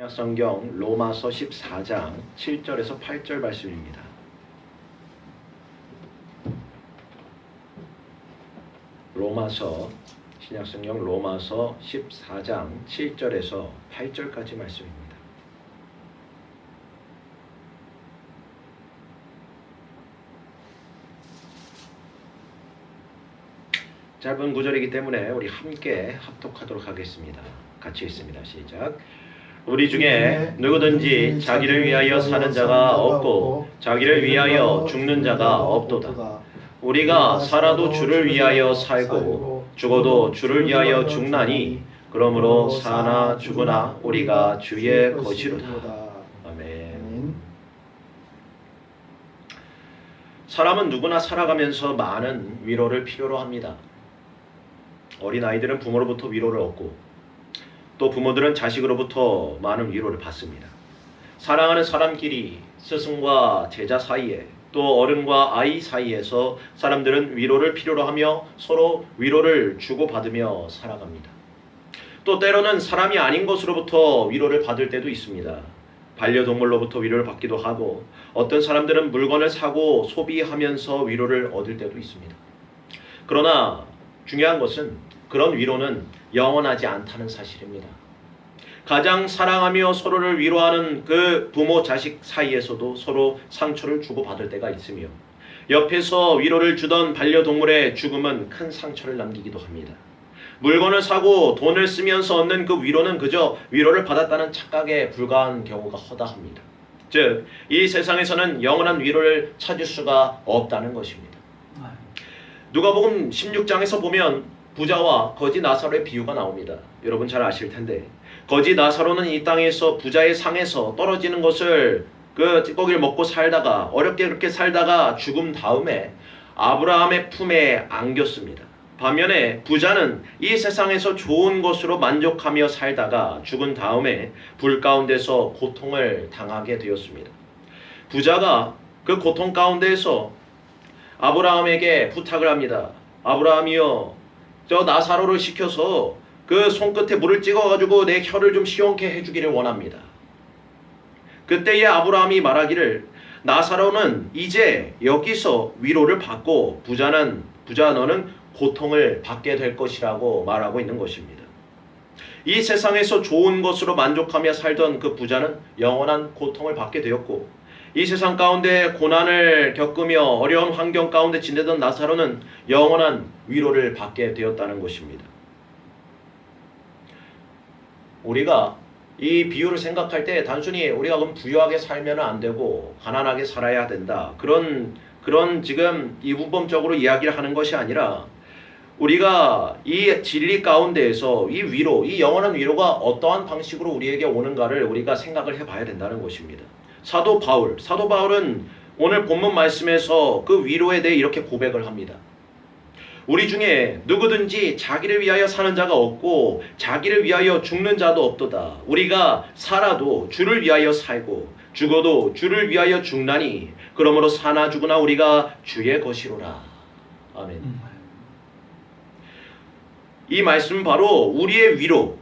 성경 로마서 14장 7절에서 8절 말씀입니다. 신약성경 로마서 14장 7절에서 8절까지 말씀입니다. 짧은 구절이기 때문에 우리 함께 합독하도록 하겠습니다. 같이 읽습니다. 시작. 우리 중에 누구든지 자기를 위하여 사는 자가 없고 자기를 위하여 죽는 자가 없도다. 우리가 살아도 주를 위하여 살고 죽어도 주를 위하여 죽나니 그러므로 사나 죽으나 우리가 주의 것이로다. 아멘. 사람은 누구나 살아가면서 많은 위로를 필요로 합니다. 어린아이들은 부모로부터 위로를 얻고 또 부모들은 자식으로부터 많은 위로를 받습니다. 사랑하는 사람끼리 스승과 제자 사이에 또 어른과 아이 사이에서 사람들은 위로를 필요로 하며 서로 위로를 주고받으며 살아갑니다. 또 때로는 사람이 아닌 것으로부터 위로를 받을 때도 있습니다. 반려동물로부터 위로를 받기도 하고 어떤 사람들은 물건을 사고 소비하면서 위로를 얻을 때도 있습니다. 그러나 중요한 것은 그런 위로는 영원하지 않다는 사실입니다. 가장 사랑하며 서로를 위로하는 그 부모 자식 사이에서도 서로 상처를 주고받을 때가 있으며 옆에서 위로를 주던 반려동물의 죽음은 큰 상처를 남기기도 합니다. 물건을 사고 돈을 쓰면서 얻는 그 위로는 그저 위로를 받았다는 착각에 불과한 경우가 허다합니다. 즉, 이 세상에서는 영원한 위로를 찾을 수가 없다는 것입니다. 누가복음 16장에서 보면 부자와 거지 나사로의 비유가 나옵니다. 여러분 잘 아실 텐데 거지 나사로는 이 땅에서 부자의 상에서 떨어지는 것을 그 찌꺼기를 먹고 살다가 어렵게 그렇게 살다가 죽음 다음에 아브라함의 품에 안겼습니다. 반면에 부자는 이 세상에서 좋은 것으로 만족하며 살다가 죽은 다음에 불 가운데서 고통을 당하게 되었습니다. 부자가 그 고통 가운데에서 아브라함에게 부탁을 합니다. 아브라함이여, 저 나사로를 시켜서 그 손끝에 물을 찍어가지고 내 혀를 좀 시원케 해주기를 원합니다. 그때에 아브라함이 말하기를 나사로는 이제 여기서 위로를 받고 부자 너는 고통을 받게 될 것이라고 말하고 있는 것입니다. 이 세상에서 좋은 것으로 만족하며 살던 그 부자는 영원한 고통을 받게 되었고 이 세상 가운데 고난을 겪으며 어려운 환경 가운데 지내던 나사로는 영원한 위로를 받게 되었다는 것입니다. 우리가 이 비유를 생각할 때 단순히 우리가 그럼 부유하게 살면 안 되고 가난하게 살아야 된다. 그런 지금 이분법적으로 이야기를 하는 것이 아니라 우리가 이 진리 가운데에서 이 위로, 이 영원한 위로가 어떠한 방식으로 우리에게 오는가를 우리가 생각을 해봐야 된다는 것입니다. 사도 바울은 오늘 본문 말씀에서 그 위로에 대해 이렇게 고백을 합니다. 우리 중에 누구든지 자기를 위하여 사는 자가 없고 자기를 위하여 죽는 자도 없도다. 우리가 살아도 주를 위하여 살고 죽어도 주를 위하여 죽나니 그러므로 사나 죽으나 우리가 주의 것이로라. 아멘. 이 말씀은 바로 우리의 위로,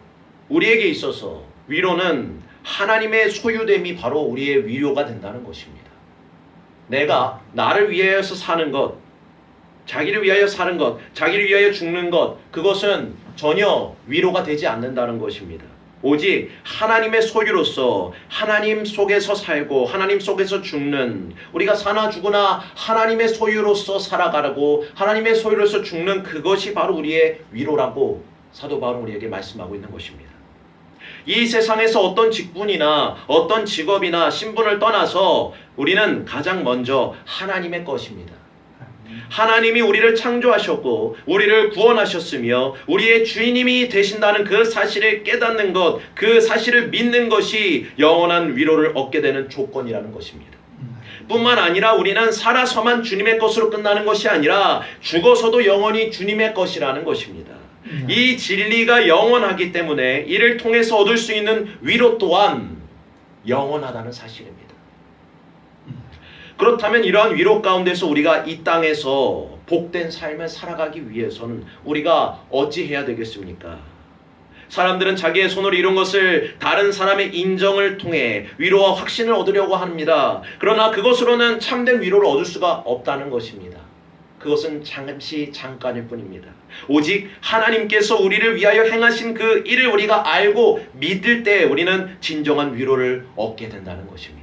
우리에게 있어서 위로는 하나님의 소유됨이 바로 우리의 위로가 된다는 것입니다. 내가 나를 위하여서 사는 것, 자기를 위하여 사는 것, 자기를 위하여 죽는 것, 그것은 전혀 위로가 되지 않는다는 것입니다. 오직 하나님의 소유로서 하나님 속에서 살고 하나님 속에서 죽는, 우리가 사나 죽으나 하나님의 소유로서 살아가라고 하나님의 소유로서 죽는 그것이 바로 우리의 위로라고 사도 바울은 우리에게 말씀하고 있는 것입니다. 이 세상에서 어떤 직분이나 어떤 직업이나 신분을 떠나서 우리는 가장 먼저 하나님의 것입니다. 하나님이 우리를 창조하셨고 우리를 구원하셨으며 우리의 주인님이 되신다는 그 사실을 깨닫는 것, 그 사실을 믿는 것이 영원한 위로를 얻게 되는 조건이라는 것입니다. 뿐만 아니라 우리는 살아서만 주님의 것으로 끝나는 것이 아니라 죽어서도 영원히 주님의 것이라는 것입니다. 이 진리가 영원하기 때문에 이를 통해서 얻을 수 있는 위로 또한 영원하다는 사실입니다. 그렇다면 이러한 위로 가운데서 우리가 이 땅에서 복된 삶을 살아가기 위해서는 우리가 어찌해야 되겠습니까? 사람들은 자기의 손으로 이룬 것을 다른 사람의 인정을 통해 위로와 확신을 얻으려고 합니다. 그러나 그것으로는 참된 위로를 얻을 수가 없다는 것입니다. 그것은 잠깐일 뿐입니다. 오직 하나님께서 우리를 위하여 행하신 그 일을 우리가 알고 믿을 때 우리는 진정한 위로를 얻게 된다는 것입니다.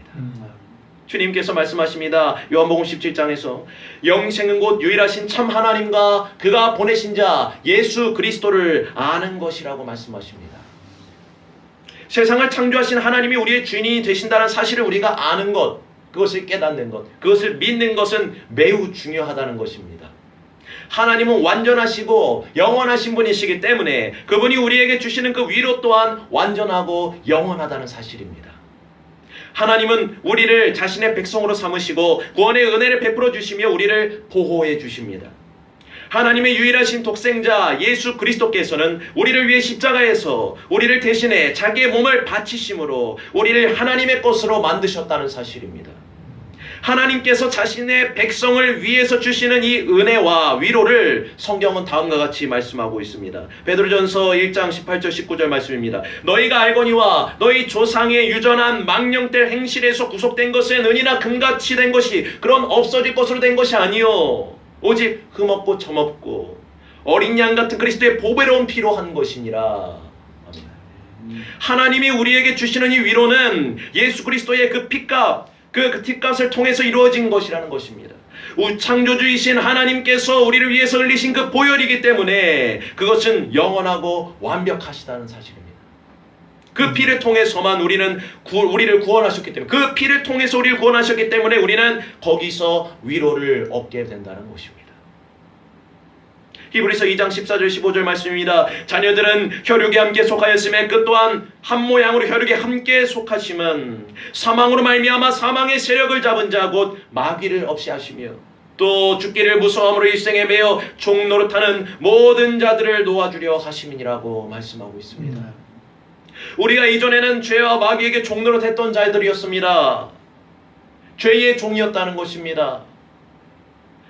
주님께서 말씀하십니다. 요한복음 17장에서 영생은 곧 유일하신 참 하나님과 그가 보내신 자 예수 그리스도를 아는 것이라고 말씀하십니다. 세상을 창조하신 하나님이 우리의 주인이 되신다는 사실을 우리가 아는 것, 그것을 깨닫는 것, 그것을 믿는 것은 매우 중요하다는 것입니다. 하나님은 완전하시고 영원하신 분이시기 때문에 그분이 우리에게 주시는 그 위로 또한 완전하고 영원하다는 사실입니다. 하나님은 우리를 자신의 백성으로 삼으시고 구원의 은혜를 베풀어 주시며 우리를 보호해 주십니다. 하나님의 유일하신 독생자 예수 그리스도께서는 우리를 위해 십자가에서 우리를 대신해 자기의 몸을 바치심으로 우리를 하나님의 것으로 만드셨다는 사실입니다. 하나님께서 자신의 백성을 위해서 주시는 이 은혜와 위로를 성경은 다음과 같이 말씀하고 있습니다. 베드로전서 1장 18절 19절 말씀입니다. 너희가 알거니와 너희 조상의 유전한 망령될 행실에서 구속된 것은 은이나 금같이 된 것이 그런 없어질 것으로 된 것이 아니요 오직 흠없고 점없고 어린 양 같은 그리스도의 보배로운 피로 한 것이니라. 하나님이 우리에게 주시는 이 위로는 예수 그리스도의 그 피값, 그 핏값을 통해서 이루어진 것이라는 것입니다. 창조주이신 하나님께서 우리를 위해서 흘리신 그 보혈이기 때문에 그것은 영원하고 완벽하시다는 사실입니다. 그 피를 통해서만 우리를 구원하셨기 때문에, 그 피를 통해서 우리를 구원하셨기 때문에 우리는 거기서 위로를 얻게 된다는 것입니다. 히브리서 2장 14절 15절 말씀입니다. 자녀들은 혈육에 함께 속하였음에 그 또한 한 모양으로 혈육에 함께 속하심은 사망으로 말미암아 사망의 세력을 잡은 자 곧 마귀를 없이 하시며 또 죽기를 무서움으로 일생에 매여 종노릇하는 모든 자들을 놓아주려 하심이니라고 말씀하고 있습니다. 우리가 이전에는 죄와 마귀에게 종노릇했던 자들이었습니다. 죄의 종이었다는 것입니다.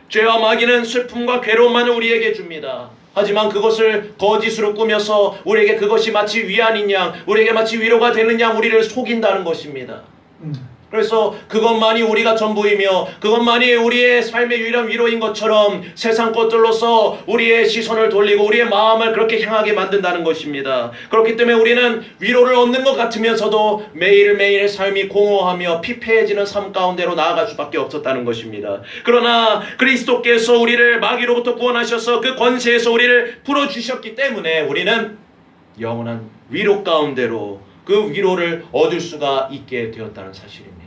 죄와 마귀는 슬픔과 괴로움만을 우리에게 줍니다. 하지만 그것을 거짓으로 꾸며서 우리에게 그것이 마치 위안인 양, 우리에게 마치 위로가 되는 양 우리를 속인다는 것입니다. 그래서 그것만이 우리가 전부이며 그것만이 우리의 삶의 유일한 위로인 것처럼 세상 것들로서 우리의 시선을 돌리고 우리의 마음을 그렇게 향하게 만든다는 것입니다. 그렇기 때문에 우리는 위로를 얻는 것 같으면서도 매일매일 삶이 공허하며 피폐해지는 삶 가운데로 나아갈 수밖에 없었다는 것입니다. 그러나 그리스도께서 우리를 마귀로부터 구원하셔서 그 권세에서 우리를 풀어주셨기 때문에 우리는 영원한 위로 가운데로 그 위로를 얻을 수가 있게 되었다는 사실입니다.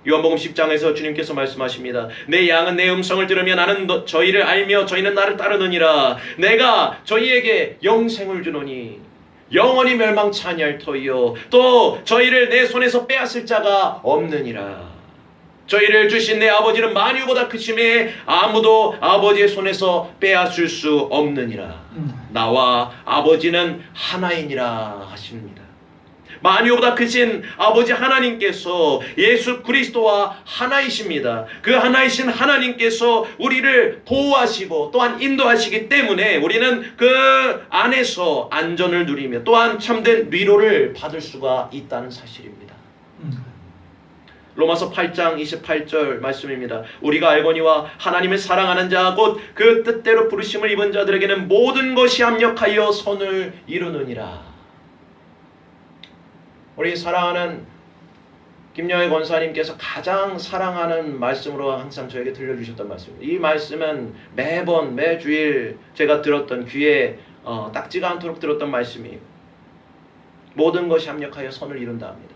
요한복음 10장에서 주님께서 말씀하십니다. 내 양은 내 음성을 들으며 나는 저희를 알며 저희는 나를 따르느니라. 내가 저희에게 영생을 주노니 영원히 멸망치 아니할 터이요 또 저희를 내 손에서 빼앗을 자가 없느니라. 저희를 주신 내 아버지는 만유보다 크심에 아무도 아버지의 손에서 빼앗을 수 없느니라. 나와 아버지는 하나이니라 하십니다. 만유보다 크신 아버지 하나님께서 예수 그리스도와 하나이십니다. 그 하나이신 하나님께서 우리를 보호하시고 또한 인도하시기 때문에 우리는 그 안에서 안전을 누리며 또한 참된 위로를 받을 수가 있다는 사실입니다. 로마서 8장 28절 말씀입니다. 우리가 알거니와 하나님을 사랑하는 자 곧 그 뜻대로 부르심을 입은 자들에게는 모든 것이 합력하여 선을 이루느니라. 우리 사랑하는 김영애 권사님께서 가장 사랑하는 말씀으로 항상 저에게 들려주셨던 말씀입니다. 이 말씀은 매주일 제가 들었던 귀에 딱지가 않도록 들었던 말씀이에요. 모든 것이 합력하여 선을 이룬다 합니다.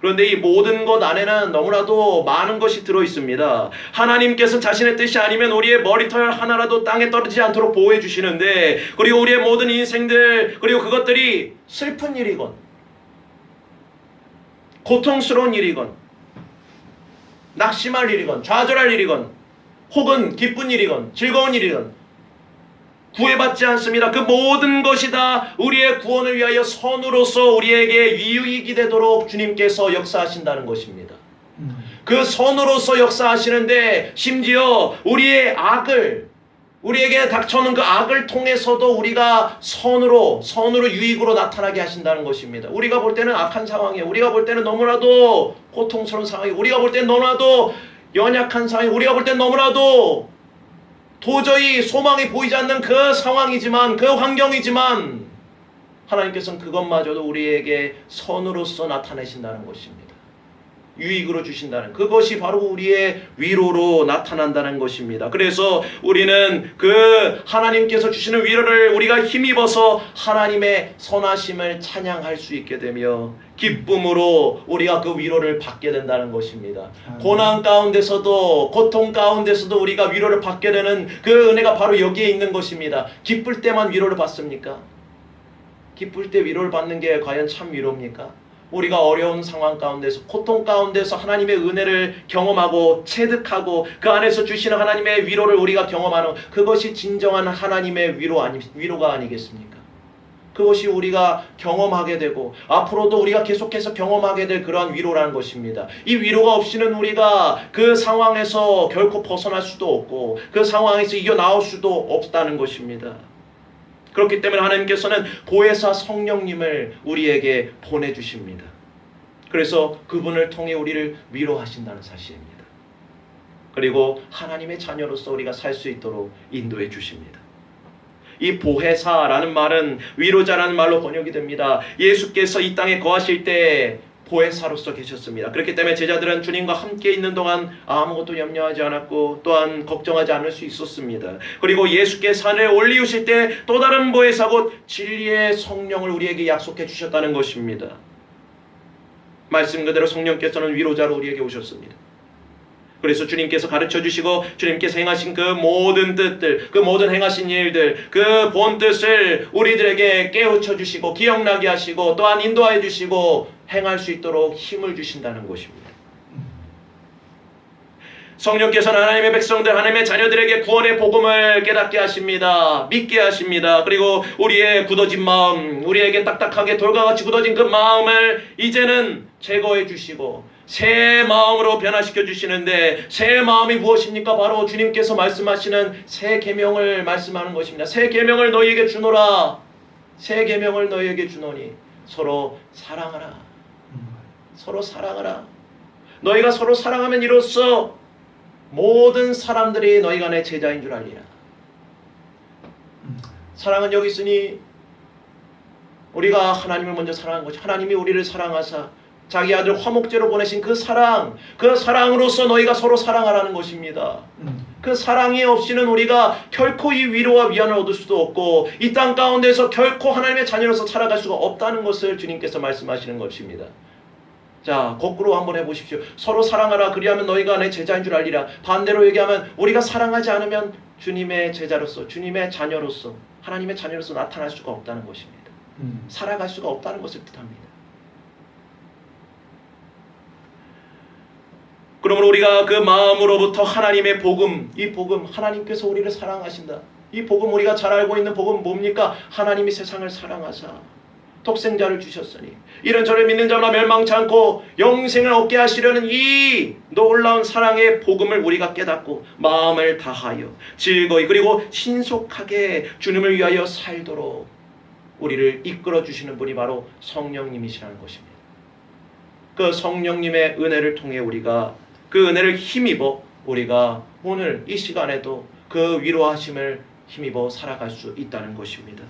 그런데 이 모든 것 안에는 너무나도 많은 것이 들어있습니다. 하나님께서 자신의 뜻이 아니면 우리의 머리털 하나라도 땅에 떨어지지 않도록 보호해 주시는데, 그리고 우리의 모든 인생들, 그리고 그것들이 슬픈 일이건 고통스러운 일이건 낙심할 일이건 좌절할 일이건 혹은 기쁜 일이건 즐거운 일이건 구애받지 않습니다. 그 모든 것이 다 우리의 구원을 위하여 선으로서 우리에게 유익이 되도록 주님께서 역사하신다는 것입니다. 그 선으로서 역사하시는데 심지어 우리의 악을 우리에게 닥쳐오는 그 악을 통해서도 우리가 선으로 유익으로 나타나게 하신다는 것입니다. 우리가 볼 때는 악한 상황이에요. 우리가 볼 때는 너무나도 고통스러운 상황이에요. 우리가 볼 때는 너무나도 연약한 상황이에요. 우리가 볼 때는 너무나도 도저히 소망이 보이지 않는 그 상황이지만, 그 환경이지만 하나님께서는 그것마저도 우리에게 선으로서 나타내신다는 것입니다. 유익으로 주신다는, 그것이 바로 우리의 위로로 나타난다는 것입니다. 그래서 우리는 그 하나님께서 주시는 위로를 우리가 힘입어서 하나님의 선하심을 찬양할 수 있게 되며 기쁨으로 우리가 그 위로를 받게 된다는 것입니다. 고난 가운데서도, 고통 가운데서도 우리가 위로를 받게 되는 그 은혜가 바로 여기에 있는 것입니다. 기쁠 때만 위로를 받습니까? 기쁠 때 위로를 받는 게 과연 참 위로입니까? 우리가 어려운 상황 가운데서, 고통 가운데서 하나님의 은혜를 경험하고 체득하고 그 안에서 주시는 하나님의 위로를 우리가 경험하는, 그것이 진정한 하나님의 위로가 아니겠습니까? 그것이 우리가 경험하게 되고 앞으로도 우리가 계속해서 경험하게 될 그러한 위로라는 것입니다. 이 위로가 없이는 우리가 그 상황에서 결코 벗어날 수도 없고 그 상황에서 이겨나올 수도 없다는 것입니다. 그렇기 때문에 하나님께서는 보혜사 성령님을 우리에게 보내주십니다. 그래서 그분을 통해 우리를 위로하신다는 사실입니다. 그리고 하나님의 자녀로서 우리가 살 수 있도록 인도해 주십니다. 이 보혜사라는 말은 위로자라는 말로 번역이 됩니다. 예수께서 이 땅에 거하실 때 보혜사로서 계셨습니다. 그렇기 때문에 제자들은 주님과 함께 있는 동안 아무것도 염려하지 않았고 또한 걱정하지 않을 수 있었습니다. 그리고 예수께서 하늘에 올리우실 때 또 다른 보혜사 곧 진리의 성령을 우리에게 약속해 주셨다는 것입니다. 말씀 그대로 성령께서는 위로자로 우리에게 오셨습니다. 그래서 주님께서 가르쳐 주시고 주님께서 행하신 그 모든 뜻들, 그 모든 행하신 일들, 그 본 뜻을 우리들에게 깨우쳐 주시고 기억나게 하시고 또한 인도하여 주시고 행할 수 있도록 힘을 주신다는 것입니다. 성령께서는 하나님의 백성들, 하나님의 자녀들에게 구원의 복음을 깨닫게 하십니다. 믿게 하십니다. 그리고 우리의 굳어진 마음, 우리에게 딱딱하게 돌과 같이 굳어진 그 마음을 이제는 제거해 주시고 새 마음으로 변화시켜 주시는데, 새 마음이 무엇입니까? 바로 주님께서 말씀하시는 새 계명을 말씀하는 것입니다. 새 계명을 너희에게 주노라. 새 계명을 너희에게 주노니 서로 사랑하라. 서로 사랑하라. 너희가 서로 사랑하면 이로써 모든 사람들이 너희가 내 제자인 줄 알리라. 사랑은 여기 있으니 우리가 하나님을 먼저 사랑한 것이, 하나님이 우리를 사랑하사 자기 아들 화목제로 보내신 그 사랑으로서 너희가 서로 사랑하라는 것입니다. 그 사랑이 없이는 우리가 결코 이 위로와 위안을 얻을 수도 없고 이 땅 가운데서 결코 하나님의 자녀로서 살아갈 수가 없다는 것을 주님께서 말씀하시는 것입니다. 자, 거꾸로 한번 해보십시오. 서로 사랑하라. 그리하면 너희가 내 제자인 줄 알리라. 반대로 얘기하면 우리가 사랑하지 않으면 주님의 제자로서, 주님의 자녀로서, 하나님의 자녀로서 나타날 수가 없다는 것입니다. 살아갈 수가 없다는 것을 뜻합니다. 그러므로 우리가 그 마음으로부터 하나님의 복음, 이 복음, 하나님께서 우리를 사랑하신다. 이 복음, 우리가 잘 알고 있는 복음 뭡니까? 하나님이 세상을 사랑하사 독생자를 주셨으니 이런 저를 믿는 자마다 멸망치 않고 영생을 얻게 하시려는 이 놀라운 사랑의 복음을 우리가 깨닫고 마음을 다하여 즐거이 그리고 신속하게 주님을 위하여 살도록 우리를 이끌어 주시는 분이 바로 성령님이시라는 것입니다. 그 성령님의 은혜를 통해 우리가 그 은혜를 힘입어 우리가 오늘 이 시간에도 그 위로하심을 힘입어 살아갈 수 있다는 것입니다.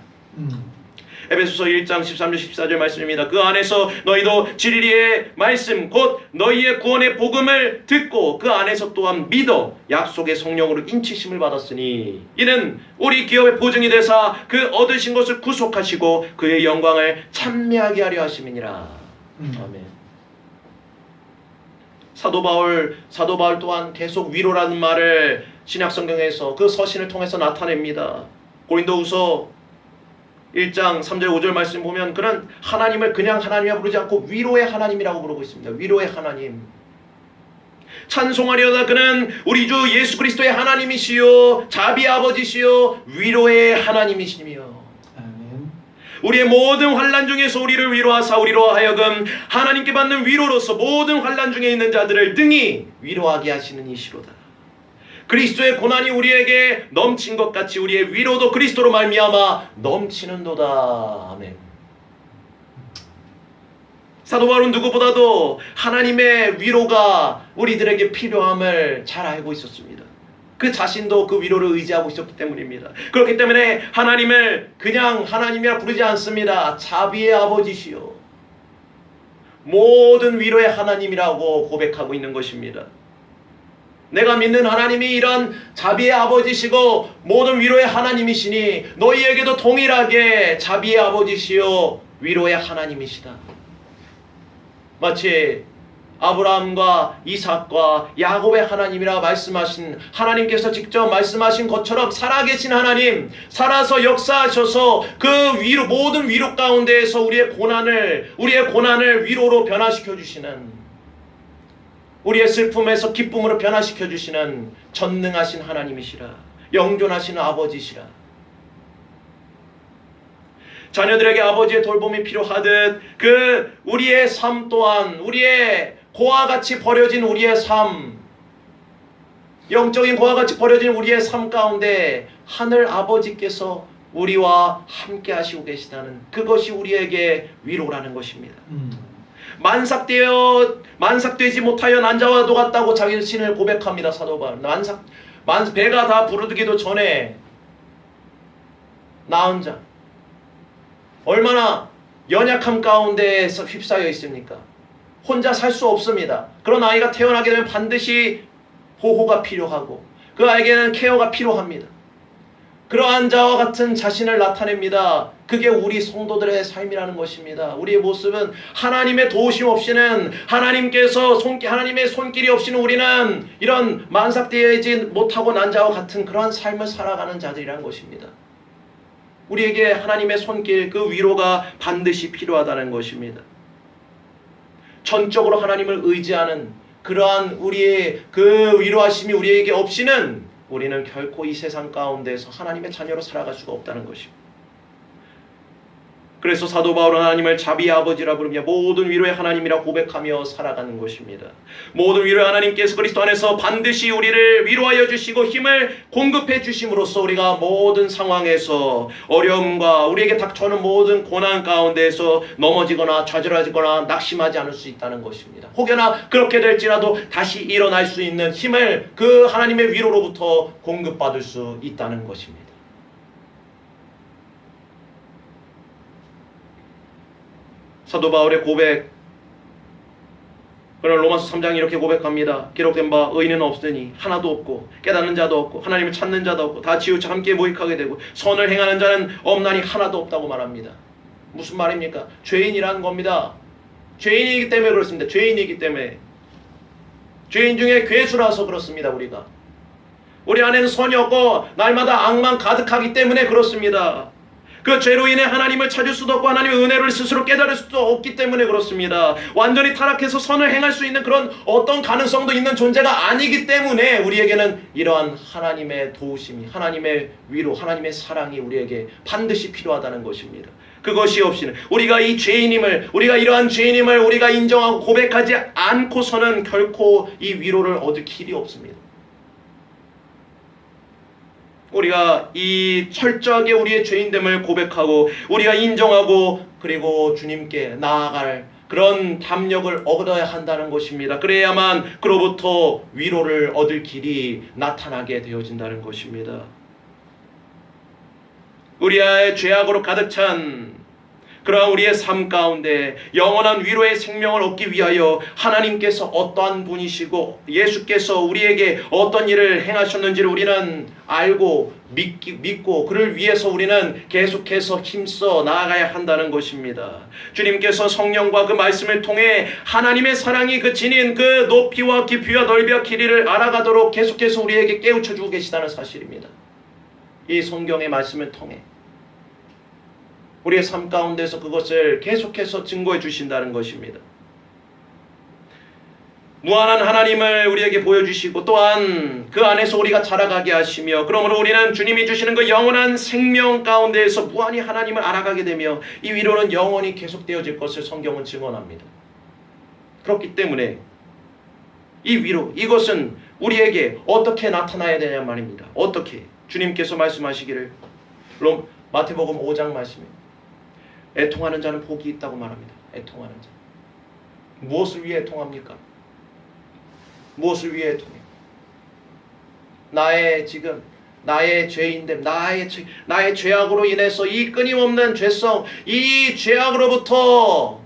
에베소서 1장 13절 14절 말씀입니다. 그 안에서 너희도 진리의 말씀 곧 너희의 구원의 복음을 듣고 그 안에서 또한 믿어 약속의 성령으로 인치심을 받았으니 이는 우리 기업의 보증이 되사 그 얻으신 것을 구속하시고 그의 영광을 찬미하게 하려 하심이니라. 아멘. 사도 바울 또한 계속 위로라는 말을 신약 성경에서 그 서신을 통해서 나타냅니다. 고린도후서 1장 3절 5절 말씀 보면 그는 하나님을 그냥 하나님이라 부르지 않고 위로의 하나님이라고 부르고 있습니다. 위로의 하나님. 찬송하려다 그는 우리 주 예수 그리스도의 하나님이시요 자비 아버지시요 위로의 하나님이시며 우리의 모든 환난 중에서 우리를 위로하사 우리로 하여금 하나님께 받는 위로로서 모든 환난 중에 있는 자들을 등이 위로하게 하시는 이시로다. 그리스도의 고난이 우리에게 넘친 것 같이 우리의 위로도 그리스도로 말미암아 넘치는도다. 아멘. 사도 바울은 누구보다도 하나님의 위로가 우리들에게 필요함을 잘 알고 있었습니다. 그 자신도 그 위로를 의지하고 있었기 때문입니다. 그렇기 때문에 하나님을 그냥 하나님이라 부르지 않습니다. 자비의 아버지시요 모든 위로의 하나님이라고 고백하고 있는 것입니다. 내가 믿는 하나님이 이런 자비의 아버지시고 모든 위로의 하나님이시니 너희에게도 동일하게 자비의 아버지시요 위로의 하나님이시다. 마치 아브라함과 이삭과 야곱의 하나님이라 말씀하신 하나님께서 직접 말씀하신 것처럼 살아계신 하나님, 살아서 역사하셔서 그 위로, 모든 위로 가운데에서 우리의 고난을 위로로 변화시켜 주시는, 우리의 슬픔에서 기쁨으로 변화시켜 주시는 전능하신 하나님이시라, 영존하시는 아버지시라. 자녀들에게 아버지의 돌봄이 필요하듯 그 우리의 삶 또한, 우리의 고와 같이 버려진 우리의 삶, 영적인 고와 같이 버려진 우리의 삶 가운데 하늘 아버지께서 우리와 함께 하시고 계시다는 그것이 우리에게 위로라는 것입니다. 만삭되지 못하여 난자와 같다고 자기 자신을 고백합니다. 사도 바울. 배가 다 부르기도 전에 낳은 자, 얼마나 연약함 가운데에서 휩싸여 있습니까? 혼자 살 수 없습니다. 그런 아이가 태어나게 되면 반드시 보호가 필요하고 그 아이에게는 케어가 필요합니다. 그러한 자와 같은 자신을 나타냅니다. 그게 우리 성도들의 삶이라는 것입니다. 우리의 모습은 하나님의 도우심 없이는, 하나님의 손길이 없이는 우리는 이런 만삭되지 못하고 난 자와 같은 그러한 삶을 살아가는 자들이라는 것입니다. 우리에게 하나님의 손길, 그 위로가 반드시 필요하다는 것입니다. 전적으로 하나님을 의지하는 그러한 우리의 그 위로하심이 우리에게 없이는 우리는 결코 이 세상 가운데서 하나님의 자녀로 살아갈 수가 없다는 것입니다. 그래서 사도 바울은 하나님을 자비의 아버지라 부르며 모든 위로의 하나님이라 고백하며 살아가는 것입니다. 모든 위로의 하나님께서 그리스도 안에서 반드시 우리를 위로하여 주시고 힘을 공급해 주심으로써 우리가 모든 상황에서 어려움과 우리에게 닥쳐오는 모든 고난 가운데에서 넘어지거나 좌절하거나 낙심하지 않을 수 있다는 것입니다. 혹여나 그렇게 될지라도 다시 일어날 수 있는 힘을 그 하나님의 위로로부터 공급받을 수 있다는 것입니다. 사도 바울의 고백, 그러나 로마서 3장이 이렇게 고백합니다. 기록된 바 의인은 없으니 하나도 없고 깨닫는 자도 없고 하나님을 찾는 자도 없고 다 지우쳐 함께 모익하게 되고 선을 행하는 자는 없나니 하나도 없다고 말합니다. 무슨 말입니까? 죄인이라는 겁니다. 죄인이기 때문에 그렇습니다. 죄인이기 때문에. 죄인 중에 괴수라서 그렇습니다. 우리 안에는 선이 없고 날마다 악만 가득하기 때문에 그렇습니다. 그 죄로 인해 하나님을 찾을 수도 없고 하나님의 은혜를 스스로 깨달을 수도 없기 때문에 그렇습니다. 완전히 타락해서 선을 행할 수 있는 그런 어떤 가능성도 있는 존재가 아니기 때문에 우리에게는 이러한 하나님의 도우심이, 하나님의 위로, 하나님의 사랑이 우리에게 반드시 필요하다는 것입니다. 그것이 없이는 우리가 이러한 죄인임을 우리가 인정하고 고백하지 않고서는 결코 이 위로를 얻을 길이 없습니다. 우리가 이 철저하게 우리의 죄인됨을 고백하고 우리가 인정하고 그리고 주님께 나아갈 그런 담력을 얻어야 한다는 것입니다. 그래야만 그로부터 위로를 얻을 길이 나타나게 되어진다는 것입니다. 우리의 죄악으로 가득 찬 그러한 우리의 삶 가운데 영원한 위로의 생명을 얻기 위하여 하나님께서 어떠한 분이시고 예수께서 우리에게 어떤 일을 행하셨는지를 우리는 알고 믿고 그를 위해서 우리는 계속해서 힘써 나아가야 한다는 것입니다. 주님께서 성령과 그 말씀을 통해 하나님의 사랑이 그 지닌 그 높이와 깊이와 넓이와 길이를 알아가도록 계속해서 우리에게 깨우쳐주고 계시다는 사실입니다. 이 성경의 말씀을 통해 우리의 삶 가운데서 그것을 계속해서 증거해 주신다는 것입니다. 무한한 하나님을 우리에게 보여주시고 또한 그 안에서 우리가 자라가게 하시며 그러므로 우리는 주님이 주시는 그 영원한 생명 가운데에서 무한히 하나님을 알아가게 되며 이 위로는 영원히 계속되어질 것을 성경은 증언합니다. 그렇기 때문에 이 위로, 이것은 우리에게 어떻게 나타나야 되냐 말입니다. 어떻게? 주님께서 말씀하시기를 마태복음 5장 말씀에 애통하는 자는 복이 있다고 말합니다. 애통하는 자. 무엇을 위해 애통합니까? 무엇을 위해 애통해요? 나의 죄인됨, 나의 죄악으로 인해서 이 끊임없는 죄성, 이 죄악으로부터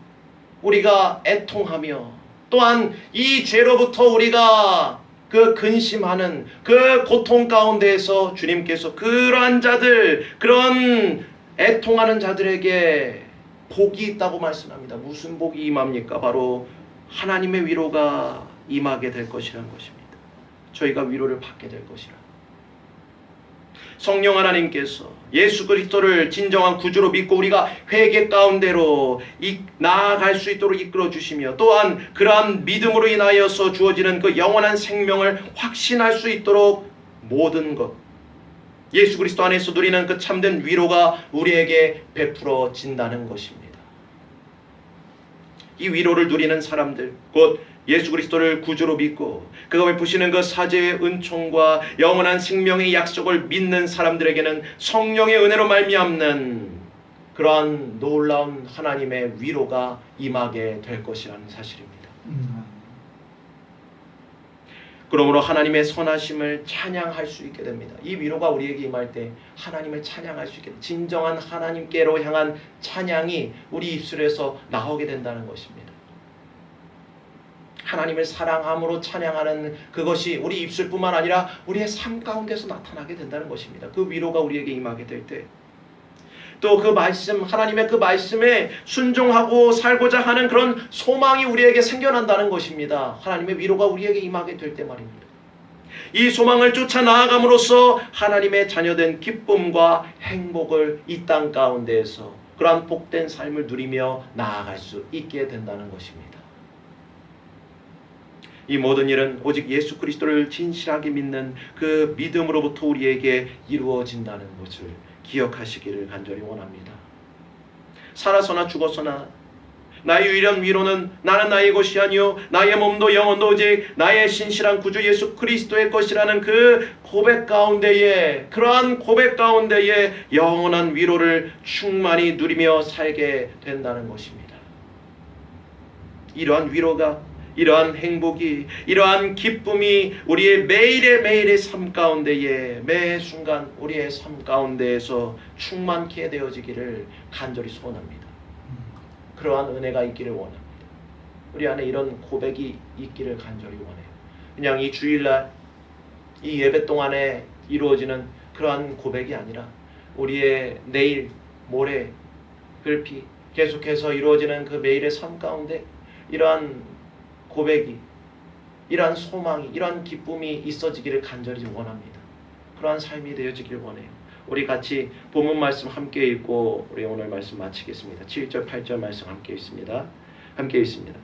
우리가 애통하며 또한 이 죄로부터 우리가 그 근심하는 그 고통 가운데에서 주님께서 그러한 자들, 그런 애통하는 자들에게 복이 있다고 말씀합니다. 무슨 복이 임합니까? 바로 하나님의 위로가 임하게 될 것이라는 것입니다. 저희가 위로를 받게 될 것이라. 성령 하나님께서 예수 그리스도를 진정한 구주로 믿고 우리가 회개 가운데로 나아갈 수 있도록 이끌어 주시며 또한 그러한 믿음으로 인하여서 주어지는 그 영원한 생명을 확신할 수 있도록 모든 것 예수 그리스도 안에서 누리는 그 참된 위로가 우리에게 베풀어진다는 것입니다. 이 위로를 누리는 사람들, 곧 예수 그리스도를 구주로 믿고 그가 베푸시는 그 사죄의 은총과 영원한 생명의 약속을 믿는 사람들에게는 성령의 은혜로 말미암는 그러한 놀라운 하나님의 위로가 임하게 될 것이라는 사실입니다. 그러므로 하나님의 선하심을 찬양할 수 있게 됩니다. 이 위로가 우리에게 임할 때 하나님을 찬양할 수 있게 됩니다. 진정한 하나님께로 향한 찬양이 우리 입술에서 나오게 된다는 것입니다. 하나님을 사랑함으로 찬양하는 그것이 우리 입술뿐만 아니라 우리의 삶 가운데서 나타나게 된다는 것입니다. 그 위로가 우리에게 임하게 될 때 또 그 말씀, 하나님의 그 말씀에 순종하고 살고자 하는 그런 소망이 우리에게 생겨난다는 것입니다. 하나님의 위로가 우리에게 임하게 될 때 말입니다. 이 소망을 쫓아 나아감으로써 하나님의 자녀된 기쁨과 행복을 이 땅 가운데에서 그러한 복된 삶을 누리며 나아갈 수 있게 된다는 것입니다. 이 모든 일은 오직 예수 그리스도를 진실하게 믿는 그 믿음으로부터 우리에게 이루어진다는 것을 기억하시기를 간절히 원합니다. 살아서나 죽었으나 나의 유일한 위로는 나는 나의 것이 아니요 나의 몸도 영혼도 오직 나의 신실한 구주 예수 그리스도의 것이라는 그 고백 가운데에 그러한 고백 가운데에 영원한 위로를 충만히 누리며 살게 된다는 것입니다. 이러한 위로가 이러한 행복이 이러한 기쁨이 우리의 매일의 삶 가운데에 매 순간 우리의 삶 가운데에서 충만케 되어지기를 간절히 소원합니다. 그러한 은혜가 있기를 원합니다. 우리 안에 이런 고백이 있기를 간절히 원해요. 그냥 이 주일날 이 예배 동안에 이루어지는 그러한 고백이 아니라 우리의 내일 모레 글피 계속해서 이루어지는 그 매일의 삶 가운데 이러한 고백이, 이러한 소망이, 이러한 기쁨이 있어지기를 간절히 원합니다. 그러한 삶이 되어지길 원해요. 우리 같이 본문 말씀 함께 읽고 우리 오늘 말씀 마치겠습니다. 7절 8절 말씀 함께 읽습니다. 함께 읽습니다.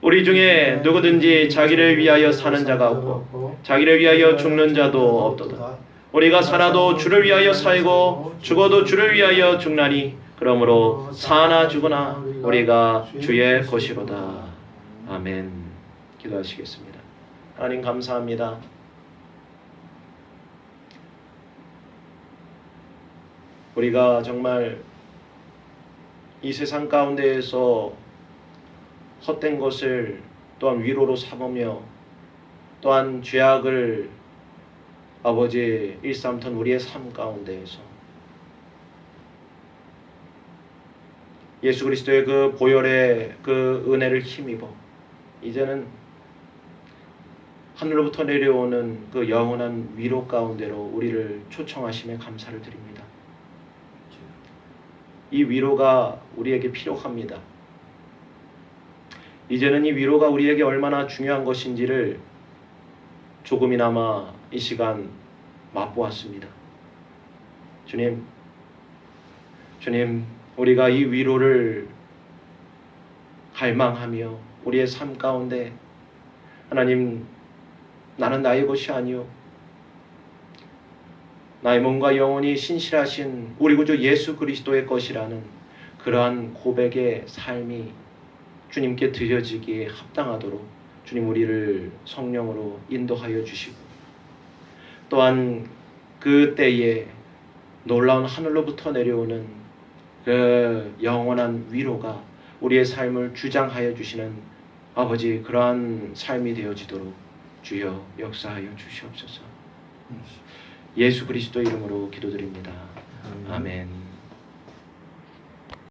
우리 중에 누구든지 자기를 위하여 사는 자가 없고 자기를 위하여 죽는 자도 없도다. 우리가 살아도 주를 위하여 살고 죽어도 주를 위하여 죽나니 그러므로 사나 죽으나 우리가 주의 것이로다. 아멘. 기도하시겠습니다. 하나님 감사합니다. 우리가 정말 이 세상 가운데에서 헛된 것을 또한 위로로 삼으며 또한 죄악을 아버지 일삼던 우리의 삶 가운데에서 예수 그리스도의 그 보혈의 그 은혜를 힘입어 이제는 하늘로부터 내려오는 그 영원한 위로 가운데로 우리를 초청하심에 감사를 드립니다. 이 위로가 우리에게 필요합니다. 이제는 이 위로가 우리에게 얼마나 중요한 것인지를 조금이나마 이 시간 맛보았습니다. 주님, 우리가 이 위로를 갈망하며 우리의 삶 가운데 하나님 나는 나의 것이 아니요 나의 몸과 영혼이 신실하신 우리 구주 예수 그리스도의 것이라는 그러한 고백의 삶이 주님께 드려지기에 합당하도록 주님 우리를 성령으로 인도하여 주시고 또한 그때에 놀라운 하늘로부터 내려오는 그 영원한 위로가 우리의 삶을 주장하여 주시는 아버지 그러한 삶이 되어지도록 주여 역사하여 주시옵소서. 예수 그리스도 이름으로 기도드립니다. 아멘.